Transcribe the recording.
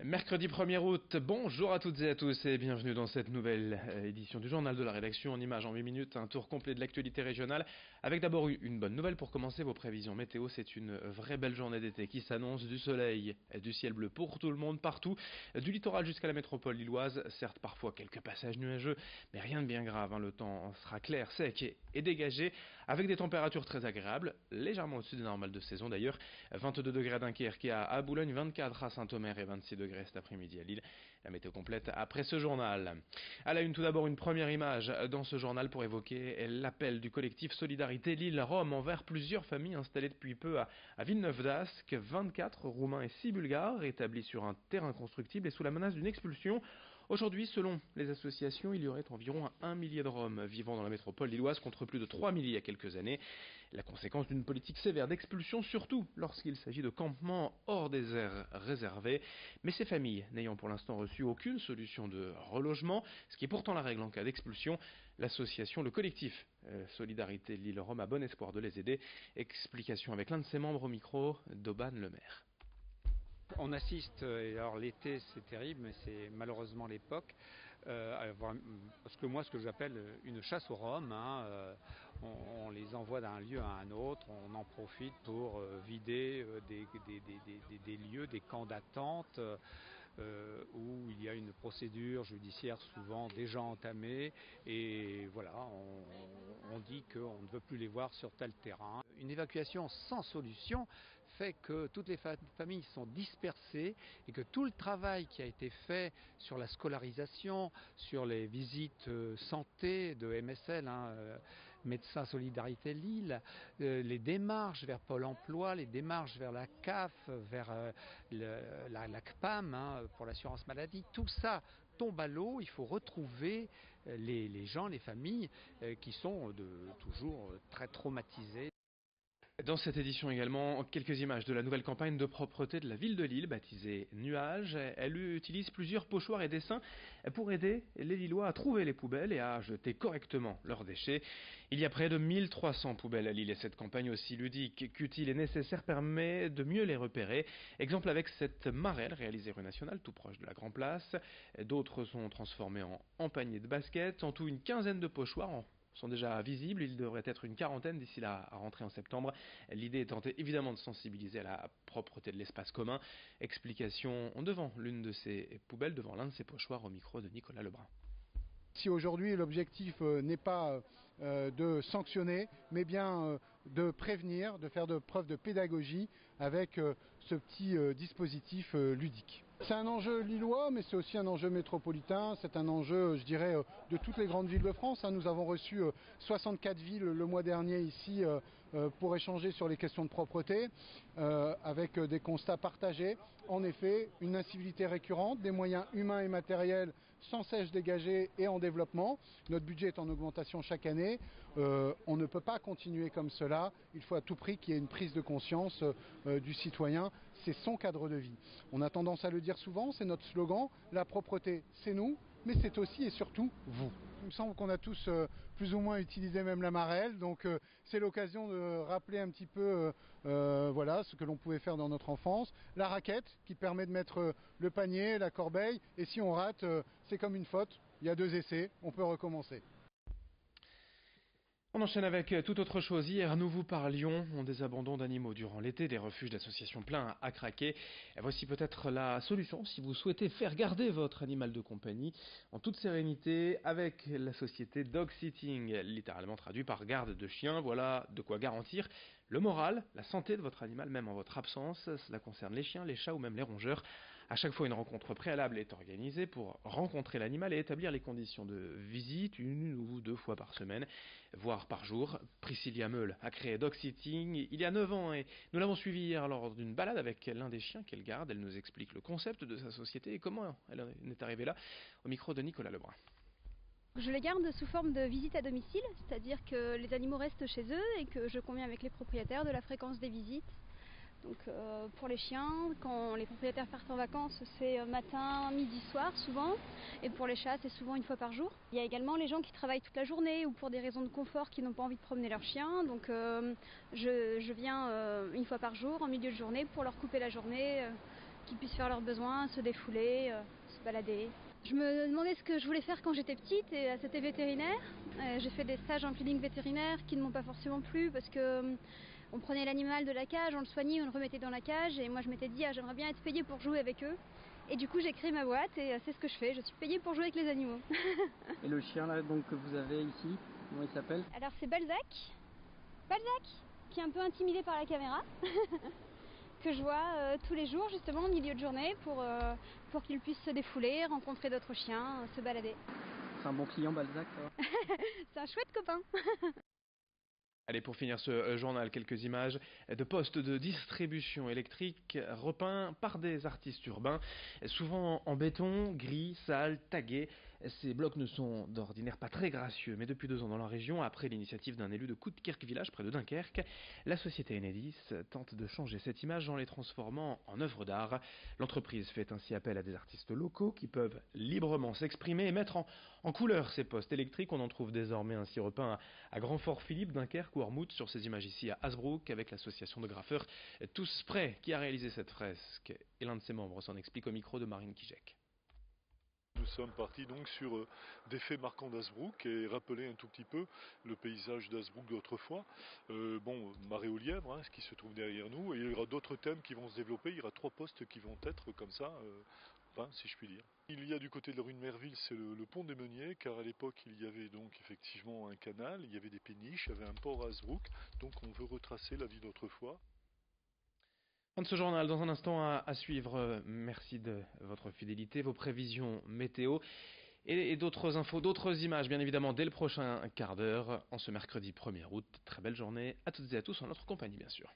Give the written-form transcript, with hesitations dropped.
Mercredi 1er août, bonjour à toutes et à tous et bienvenue dans cette nouvelle édition du journal de la rédaction en images en 8 minutes, un tour complet de l'actualité régionale avec d'abord une bonne nouvelle pour commencer vos prévisions météo, c'est une vraie belle journée d'été qui s'annonce, du soleil, du ciel bleu pour tout le monde partout, du littoral jusqu'à la métropole lilloise, certes parfois quelques passages nuageux mais rien de bien grave, le temps sera clair, sec et dégagé avec des températures très agréables, légèrement au-dessus des normales de saison d'ailleurs, 22 degrés à Dunkerque et à Boulogne, 24 à Saint-Omer et 26 degrés cet après-midi à Lille. La météo complète après ce journal. À la une, tout d'abord, une première image dans ce journal pour évoquer l'appel du collectif Solidarité Lille-Rome envers plusieurs familles installées depuis peu à Villeneuve-d'Ascq. 24 Roumains et 6 Bulgares établis sur un terrain constructible et sous la menace d'une expulsion. Aujourd'hui, selon les associations, il y aurait environ 1 millier de Roms vivant dans la métropole lilloise contre plus de 3 milliers il y a quelques années. La conséquence d'une politique sévère d'expulsion, surtout lorsqu'il s'agit de campements hors des aires réservées. Mais ces familles n'ayant pour l'instant reçu aucune solution de relogement, ce qui est pourtant la règle en cas d'expulsion, l'association, le collectif Solidarité Lille-Rome a bon espoir de les aider. Explication avec l'un de ses membres au micro d'Auban Lemaire. On assiste, et alors l'été c'est terrible, mais c'est malheureusement l'époque, parce que moi ce que j'appelle une chasse aux Roms, on les envoie d'un lieu à un autre, on en profite pour vider des lieux, des camps d'attente, où il y a une procédure judiciaire souvent déjà entamée, et voilà, on dit qu'on ne veut plus les voir sur tel terrain. Une évacuation sans solution fait que toutes les familles sont dispersées et que tout le travail qui a été fait sur la scolarisation, sur les visites santé de MSL, Médecins Solidarité Lille, les démarches vers Pôle emploi, les démarches vers la CAF, vers la CPAM pour l'assurance maladie, tout ça tombe à l'eau. Il faut retrouver les gens, les familles qui sont toujours très traumatisées. Dans cette édition également, quelques images de la nouvelle campagne de propreté de la ville de Lille, baptisée Nuages. Elle utilise plusieurs pochoirs et dessins pour aider les Lillois à trouver les poubelles et à jeter correctement leurs déchets. Il y a près de 1300 poubelles à Lille et cette campagne aussi ludique qu'utile et nécessaire permet de mieux les repérer. Exemple avec cette marelle réalisée rue Nationale, tout proche de la Grand Place. D'autres sont transformés en paniers de basket. En tout, une quinzaine de pochoirs sont déjà visibles, il devrait être une quarantaine d'ici la rentrée en septembre. L'idée étant évidemment de sensibiliser à la propreté de l'espace commun. Explication devant l'une de ces poubelles, devant l'un de ces pochoirs au micro de Nicolas Lebrun. Si aujourd'hui l'objectif n'est pas de sanctionner, mais bien de prévenir, de faire preuve de pédagogie avec ce petit dispositif ludique. C'est un enjeu lillois, mais c'est aussi un enjeu métropolitain, c'est un enjeu, je dirais, de toutes les grandes villes de France. Nous avons reçu 64 villes le mois dernier ici pour échanger sur les questions de propreté, avec des constats partagés. En effet, une incivilité récurrente, des moyens humains et matériels sans cesse dégagés et en développement. Notre budget est en augmentation chaque année. On ne peut pas continuer comme cela. Il faut à tout prix qu'il y ait une prise de conscience du citoyen. C'est son cadre de vie. On a tendance à le dire souvent, c'est notre slogan. La propreté, c'est nous, mais c'est aussi et surtout vous. Il me semble qu'on a tous plus ou moins utilisé même la marelle, donc c'est l'occasion de rappeler un petit peu voilà, ce que l'on pouvait faire dans notre enfance. La raquette qui permet de mettre le panier, la corbeille, et si on rate, c'est comme une faute, il y a 2 essais, on peut recommencer. On enchaîne avec toute autre chose. Hier, nous vous parlions des abandons d'animaux durant l'été, des refuges d'associations pleins à craquer. Et voici peut-être la solution si vous souhaitez faire garder votre animal de compagnie en toute sérénité avec la société Dog Sitting, littéralement traduit par garde de chien. Voilà de quoi garantir le moral, la santé de votre animal, même en votre absence. Cela concerne les chiens, les chats ou même les rongeurs. À chaque fois, une rencontre préalable est organisée pour rencontrer l'animal et établir les conditions de visite 1 ou 2 fois par semaine, voire par jour. Priscilla Meul a créé Dog Sitting il y a 9 ans et nous l'avons suivie hier lors d'une balade avec l'un des chiens qu'elle garde. Elle nous explique le concept de sa société et comment elle en est arrivée là, au micro de Nicolas Lebrun. Je les garde sous forme de visite à domicile, c'est-à-dire que les animaux restent chez eux et que je conviens avec les propriétaires de la fréquence des visites. Donc pour les chiens, quand les propriétaires partent en vacances, c'est matin, midi, soir souvent. Et pour les chats, c'est souvent 1 fois par jour. Il y a également les gens qui travaillent toute la journée ou pour des raisons de confort qui n'ont pas envie de promener leurs chiens. Donc je viens 1 fois par jour en milieu de journée pour leur couper la journée qu'ils puissent faire leurs besoins, se défouler, se balader. Je me demandais ce que je voulais faire quand j'étais petite et c'était vétérinaire. J'ai fait des stages en clinique vétérinaire qui ne m'ont pas forcément plu parce que on prenait l'animal de la cage, on le soignait, on le remettait dans la cage et moi je m'étais dit j'aimerais bien être payée pour jouer avec eux. Et du coup j'ai créé ma boîte et c'est ce que je fais, je suis payée pour jouer avec les animaux. Et le chien là donc que vous avez ici, comment il s'appelle? Alors c'est Balzac, qui est un peu intimidé par la caméra. Que je vois tous les jours justement au milieu de journée pour qu'il puisse se défouler, rencontrer d'autres chiens, se balader. C'est un bon client Balzac ça va? C'est un chouette copain. Allez, pour finir ce journal, quelques images de postes de distribution électrique repeints par des artistes urbains, souvent en béton, gris, sale, tagués. Ces blocs ne sont d'ordinaire pas très gracieux, mais depuis 2 ans dans la région, après l'initiative d'un élu de Coudekerque Village, près de Dunkerque, la société Enedis tente de changer cette image en les transformant en œuvres d'art. L'entreprise fait ainsi appel à des artistes locaux qui peuvent librement s'exprimer et mettre en couleur ces postes électriques. On en trouve désormais ainsi repeints à Grand-Fort-Philippe, Dunkerque ou Ormuz, sur ces images ici à Hasbrook, avec l'association de graffeurs Tous Prêts qui a réalisé cette fresque. Et l'un de ses membres s'en explique au micro de Marine Kijek. Nous sommes partis donc sur des faits marquants d'Hasbrook et rappeler un tout petit peu le paysage d'Hasbrook d'autrefois. Marée aux lièvres, ce qui se trouve derrière nous, et il y aura d'autres thèmes qui vont se développer. Il y aura 3 postes qui vont être comme ça, si je puis dire. Il y a du côté de la rue de Merville, c'est le pont des Meuniers, car à l'époque il y avait donc effectivement un canal, il y avait des péniches, il y avait un port à Hasbrook, donc on veut retracer la vie d'autrefois. Fin de ce journal, dans un instant à suivre. Merci de votre fidélité, vos prévisions météo et d'autres infos, d'autres images, bien évidemment, dès le prochain quart d'heure, en ce mercredi 1er août. Très belle journée à toutes et à tous, en notre compagnie, bien sûr.